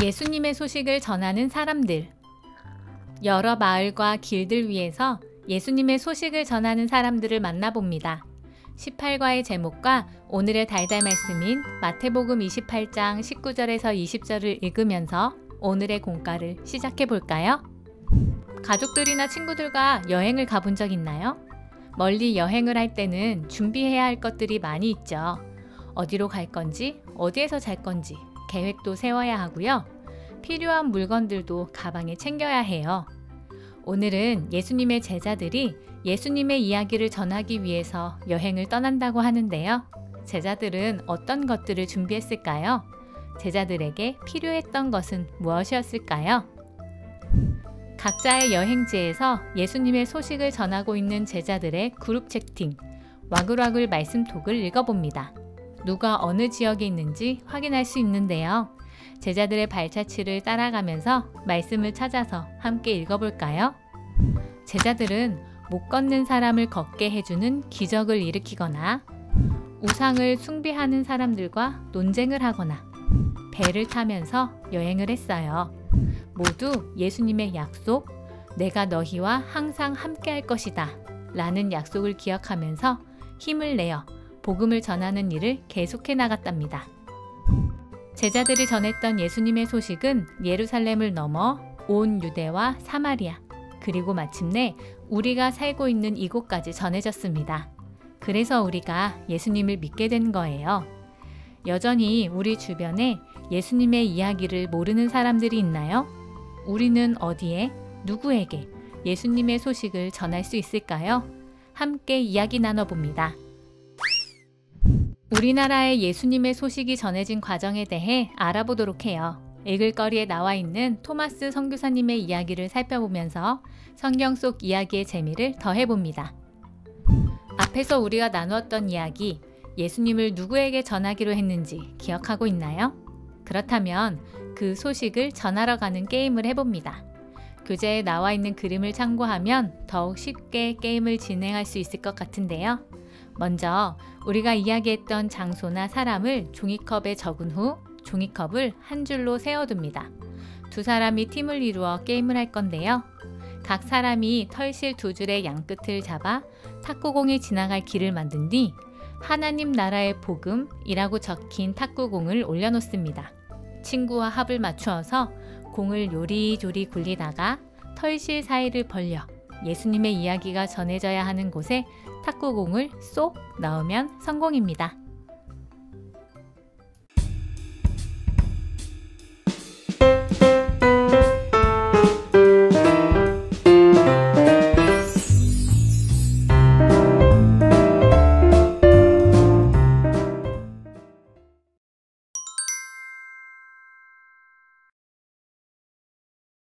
예수님의 소식을 전하는 사람들. 여러 마을과 길들 위에서 예수님의 소식을 전하는 사람들을 만나봅니다. 18과의 제목과 오늘의 달달 말씀인 마태복음 28장 19절에서 20절을 읽으면서 오늘의 공과를 시작해 볼까요? 가족들이나 친구들과 여행을 가본 적 있나요? 멀리 여행을 할 때는 준비해야 할 것들이 많이 있죠. 어디로 갈 건지, 어디에서 잘 건지 계획도 세워야 하고요. 필요한 물건들도 가방에 챙겨야 해요. 오늘은 예수님의 제자들이 예수님의 이야기를 전하기 위해서 여행을 떠난다고 하는데요. 제자들은 어떤 것들을 준비했을까요? 제자들에게 필요했던 것은 무엇이었을까요? 각자의 여행지에서 예수님의 소식을 전하고 있는 제자들의 그룹 채팅, 와글와글 말씀톡을 읽어봅니다. 누가 어느 지역에 있는지 확인할 수 있는데요. 제자들의 발자취를 따라가면서 말씀을 찾아서 함께 읽어볼까요? 제자들은 못 걷는 사람을 걷게 해주는 기적을 일으키거나 우상을 숭배하는 사람들과 논쟁을 하거나 배를 타면서 여행을 했어요. 모두 예수님의 약속, 내가 너희와 항상 함께 할 것이다 라는 약속을 기억하면서 힘을 내어 복음을 전하는 일을 계속해 나갔답니다. 제자들이 전했던 예수님의 소식은 예루살렘을 넘어 온 유대와 사마리아, 그리고 마침내 우리가 살고 있는 이곳까지 전해졌습니다. 그래서 우리가 예수님을 믿게 된 거예요. 여전히 우리 주변에 예수님의 이야기를 모르는 사람들이 있나요? 우리는 어디에, 누구에게 예수님의 소식을 전할 수 있을까요? 함께 이야기 나눠봅니다. 우리나라에 예수님의 소식이 전해진 과정에 대해 알아보도록 해요. 읽을거리에 나와 있는 토마스 선교사님의 이야기를 살펴보면서 성경 속 이야기의 재미를 더해봅니다. 앞에서 우리가 나누었던 이야기, 예수님을 누구에게 전하기로 했는지 기억하고 있나요? 그렇다면 그 소식을 전하러 가는 게임을 해봅니다. 교재에 나와 있는 그림을 참고하면 더욱 쉽게 게임을 진행할 수 있을 것 같은데요. 먼저 우리가 이야기했던 장소나 사람을 종이컵에 적은 후 종이컵을 한 줄로 세워둡니다. 두 사람이 팀을 이루어 게임을 할 건데요. 각 사람이 털실 두 줄의 양끝을 잡아 탁구공이 지나갈 길을 만든 뒤 하나님 나라의 복음이라고 적힌 탁구공을 올려놓습니다. 친구와 합을 맞추어서 공을 요리조리 굴리다가 털실 사이를 벌려 예수님의 이야기가 전해져야 하는 곳에 탁구공을 쏙 넣으면 성공입니다.